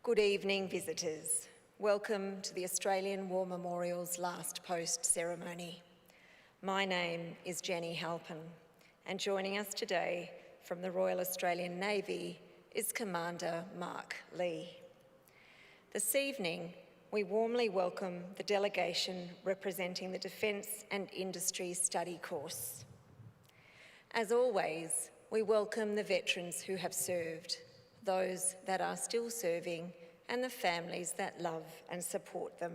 Good evening, visitors. Welcome to the Australian War Memorial's last post ceremony. My name is Jenny Halpin, and joining us today from the Royal Australian Navy is Commander Mark Lee. This evening, we warmly welcome the delegation representing the Defence and Industry Study course. As always, we welcome the veterans who have served, those that are still serving, and the families that love and support them.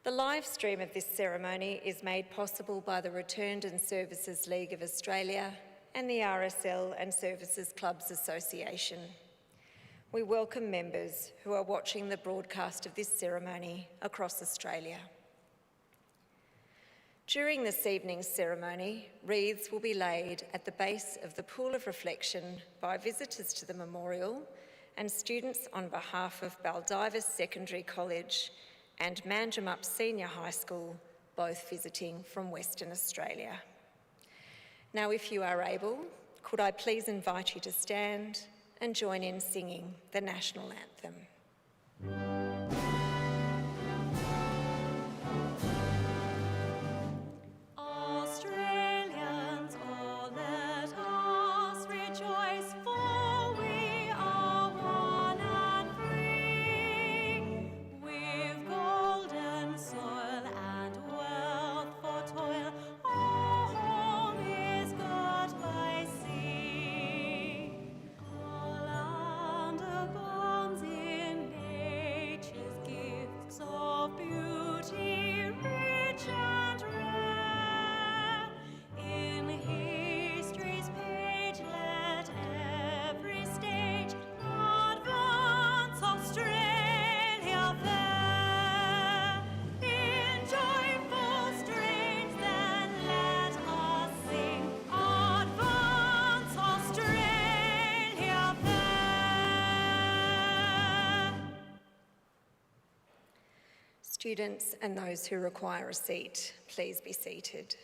The live stream of this ceremony is made possible by the Returned and Services League of Australia and the RSL and Services Clubs Association. We welcome members who are watching the broadcast of this ceremony across Australia. During this evening's ceremony, wreaths will be laid at the base of the Pool of Reflection by visitors to the memorial and students on behalf of Baldivis Secondary College and Manjimup Senior High School, both visiting from Western Australia. Now, if you are able, could I please invite you to stand and join in singing the national anthem. Students and those who require a seat, please be seated.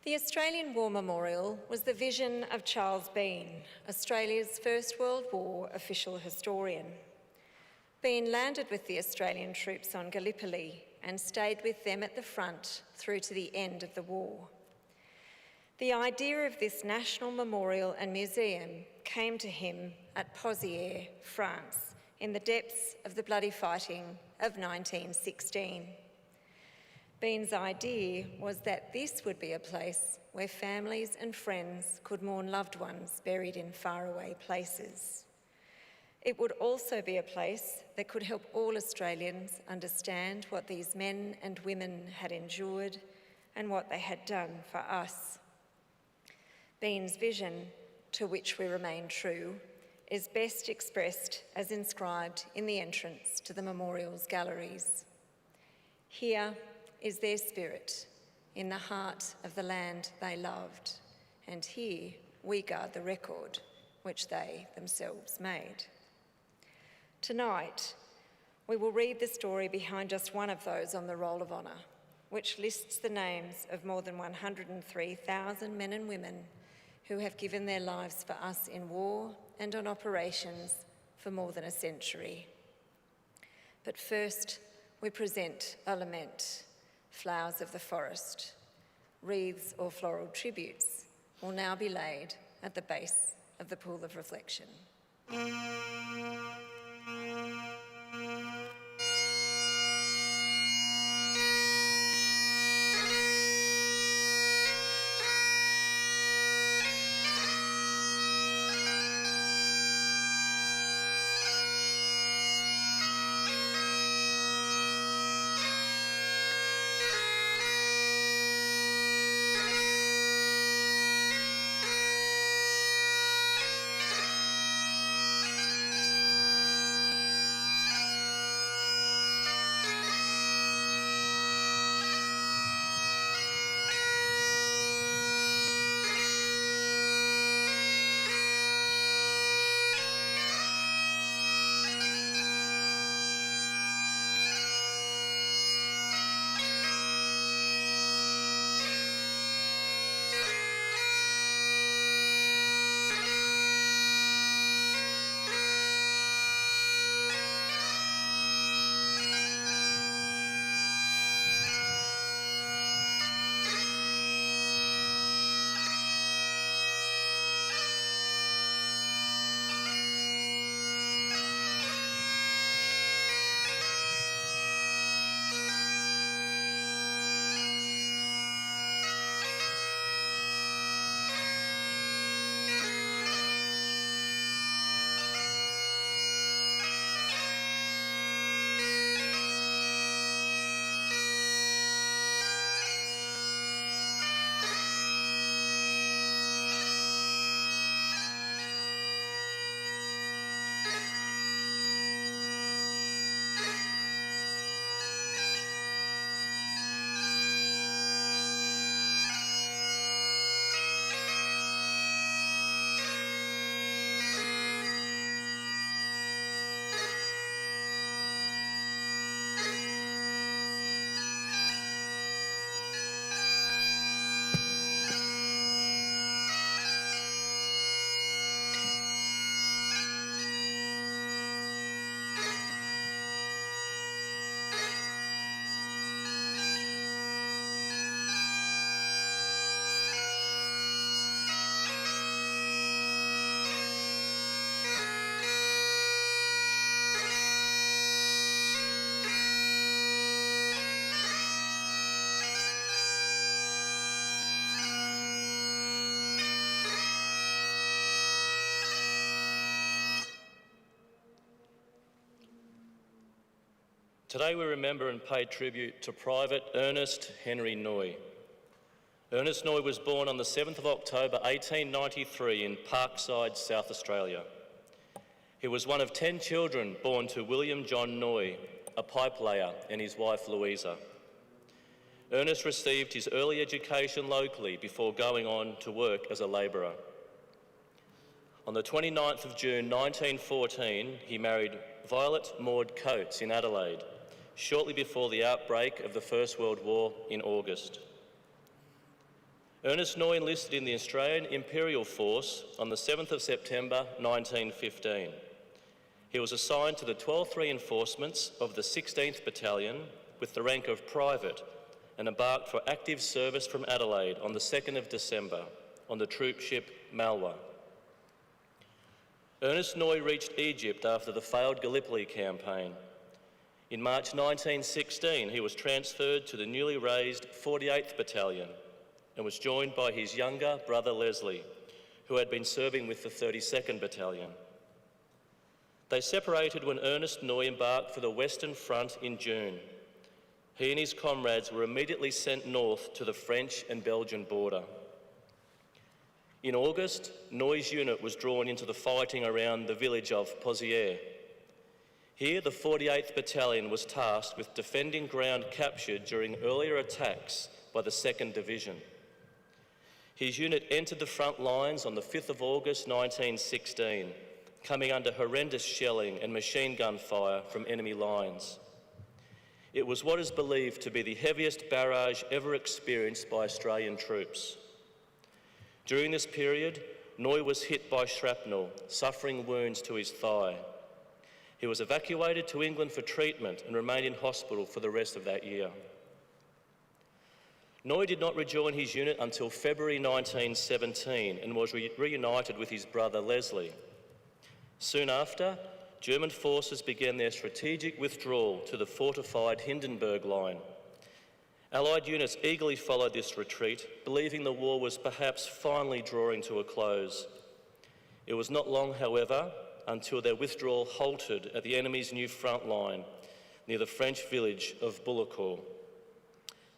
The Australian War Memorial was the vision of Charles Bean, Australia's First World War official historian. Bean landed with the Australian troops on Gallipoli and stayed with them at the front through to the end of the war. The idea of this national memorial and museum came to him at Pozières, France, in the depths of the bloody fighting of 1916. Bean's idea was that this would be a place where families and friends could mourn loved ones buried in faraway places. It would also be a place that could help all Australians understand what these men and women had endured and what they had done for us. Bean's vision, to which we remain true, is best expressed as inscribed in the entrance to the memorial's galleries. Here is their spirit, in the heart of the land they loved, and here we guard the record which they themselves made. Tonight, we will read the story behind just one of those on the Roll of Honour, which lists the names of more than 103,000 men and women who have given their lives for us in war and on operations for more than a century. But first, we present a lament, Flowers of the Forest. Wreaths or floral tributes will now be laid at the base of the Pool of Reflection. Today we remember and pay tribute to Private Ernest Henry Noy. Ernest Noy was born on the 7th of October 1893 in Parkside, South Australia. He was one of 10 children born to William John Noy, a pipe layer, and his wife Louisa. Ernest received his early education locally before going on to work as a labourer. On the 29th of June 1914, he married Violet Maud Coates in Adelaide, shortly before the outbreak of the First World War in August. Ernest Noy enlisted in the Australian Imperial Force on the 7th of September 1915. He was assigned to the 12th Reinforcements of the 16th Battalion with the rank of Private and embarked for active service from Adelaide on the 2nd of December on the troop ship Malwa. Ernest Noy reached Egypt after the failed Gallipoli campaign. In March 1916, he was transferred to the newly raised 48th Battalion and was joined by his younger brother Leslie, who had been serving with the 32nd Battalion. They separated when Ernest Noy embarked for the Western Front in June. He and his comrades were immediately sent north to the French and Belgian border. In August, Noy's unit was drawn into the fighting around the village of Pozières. Here, the 48th Battalion was tasked with defending ground captured during earlier attacks by the 2nd Division. His unit entered the front lines on the 5th of August 1916, coming under horrendous shelling and machine gun fire from enemy lines. It was what is believed to be the heaviest barrage ever experienced by Australian troops. During this period, Noy was hit by shrapnel, suffering wounds to his thigh. He was evacuated to England for treatment and remained in hospital for the rest of that year. Noy did not rejoin his unit until February 1917 and was reunited with his brother Leslie. Soon after, German forces began their strategic withdrawal to the fortified Hindenburg Line. Allied units eagerly followed this retreat, believing the war was perhaps finally drawing to a close. It was not long, however, until their withdrawal halted at the enemy's new front line near the French village of Bullecourt.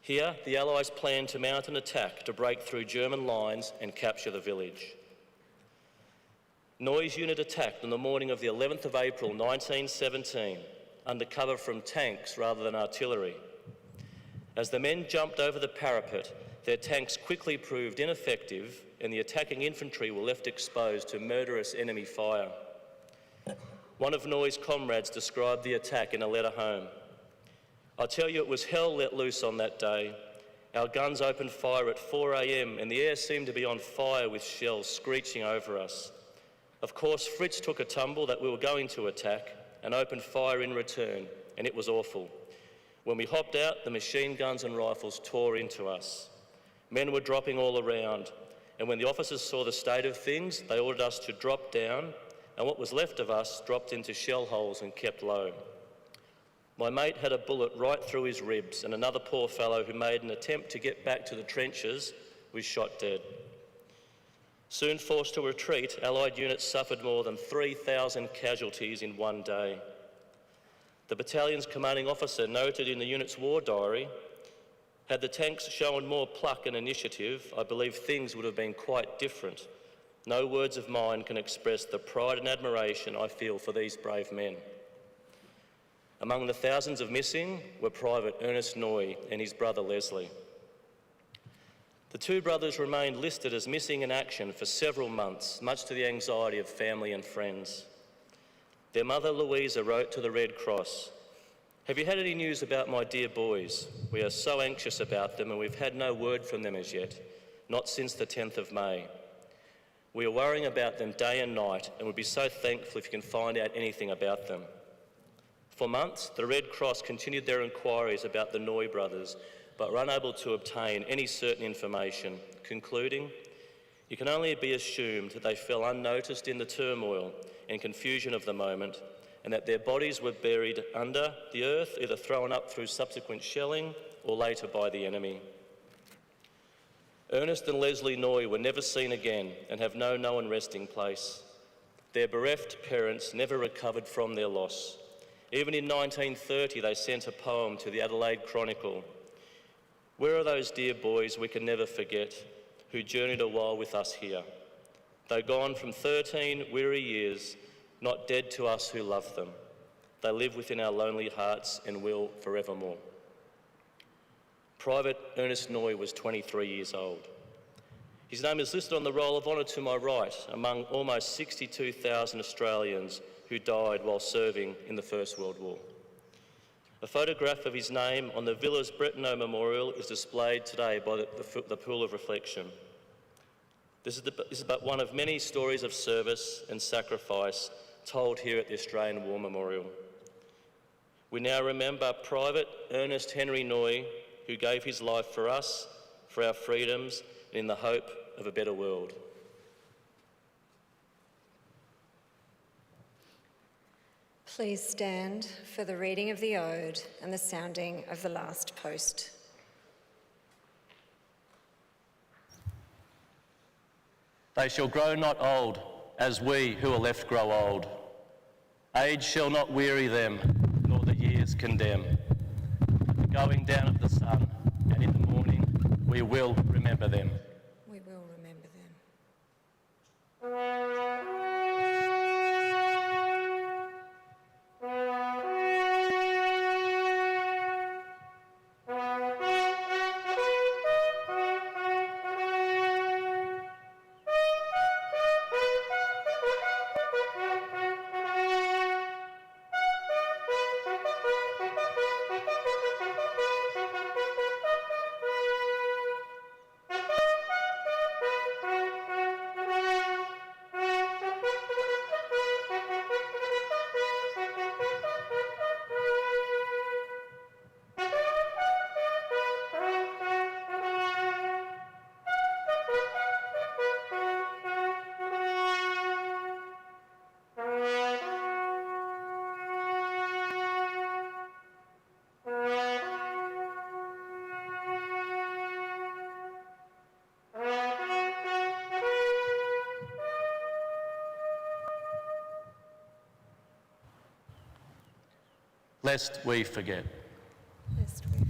Here, the Allies planned to mount an attack to break through German lines and capture the village. Noy's unit attacked on the morning of the 11th of April 1917, under cover from tanks rather than artillery. As the men jumped over the parapet, their tanks quickly proved ineffective and the attacking infantry were left exposed to murderous enemy fire. One of Noy's comrades described the attack in a letter home. "I tell you, it was hell let loose on that day. Our guns opened fire at 4 a.m. and the air seemed to be on fire with shells screeching over us. Of course, Fritz took a tumble that we were going to attack and opened fire in return, and it was awful. When we hopped out, the machine guns and rifles tore into us. Men were dropping all around, and when the officers saw the state of things, they ordered us to drop down, and what was left of us dropped into shell holes and kept low. My mate had a bullet right through his ribs, and another poor fellow who made an attempt to get back to the trenches was shot dead." Soon forced to retreat, Allied units suffered more than 3,000 casualties in one day. The battalion's commanding officer noted in the unit's war diary, "Had the tanks shown more pluck and initiative, I believe things would have been quite different. No words of mine can express the pride and admiration I feel for these brave men." Among the thousands of missing were Private Ernest Noy and his brother Leslie. The two brothers remained listed as missing in action for several months, much to the anxiety of family and friends. Their mother Louisa wrote to the Red Cross, "Have you had any news about my dear boys? We are so anxious about them and we've had no word from them as yet, not since the 10th of May. We are worrying about them day and night and would be so thankful if you can find out anything about them." For months, the Red Cross continued their inquiries about the Noy brothers, but were unable to obtain any certain information, concluding, "It can only be assumed that they fell unnoticed in the turmoil and confusion of the moment, and that their bodies were buried under the earth, either thrown up through subsequent shelling or later by the enemy." Ernest and Leslie Noy were never seen again and have no known resting place. Their bereft parents never recovered from their loss, Even in 1930, they sent a poem to the Adelaide Chronicle. Where are those dear boys we can never forget, who journeyed a while with us here? Though gone from 13 weary years, not dead to us who love them. They live within our lonely hearts and will forevermore. Private Ernest Noy was 23 years old. His name is listed on the roll of honour to my right among almost 62,000 Australians who died while serving in the First World War. A photograph of his name on the Villas Brettonneau Memorial is displayed today by the Pool of Reflection. This is but one of many stories of service and sacrifice told here at the Australian War Memorial. We now remember Private Ernest Henry Noy, who gave his life for us, for our freedoms, and in the hope of a better world. Please stand for the reading of the Ode and the sounding of the last post. They shall grow not old, as we who are left grow old. Age shall not weary them, nor the years condemn. At the going down of the sun, and in the morning, we will remember them. We will remember them. Lest we forget. Lest we forget.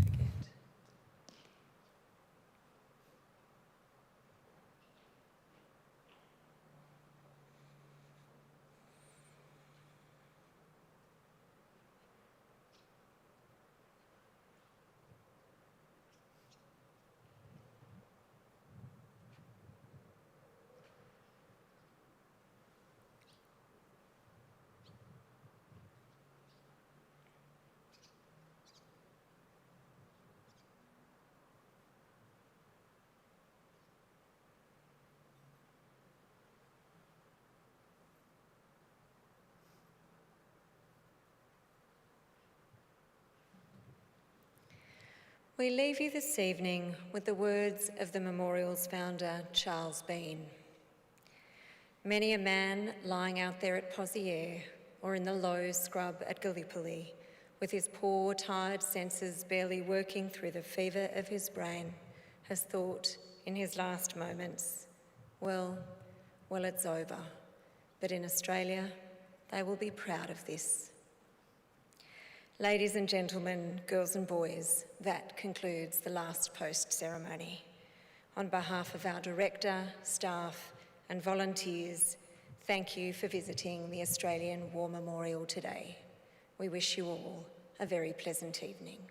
We leave you this evening with the words of the memorial's founder, Charles Bean. Many a man lying out there at Pozières or in the low scrub at Gallipoli, with his poor, tired senses barely working through the fever of his brain, has thought in his last moments, well, it's over. But in Australia, they will be proud of this. Ladies and gentlemen, girls and boys, that concludes the last post ceremony. On behalf of our director, staff and volunteers, thank you for visiting the Australian War Memorial today. We wish you all a very pleasant evening.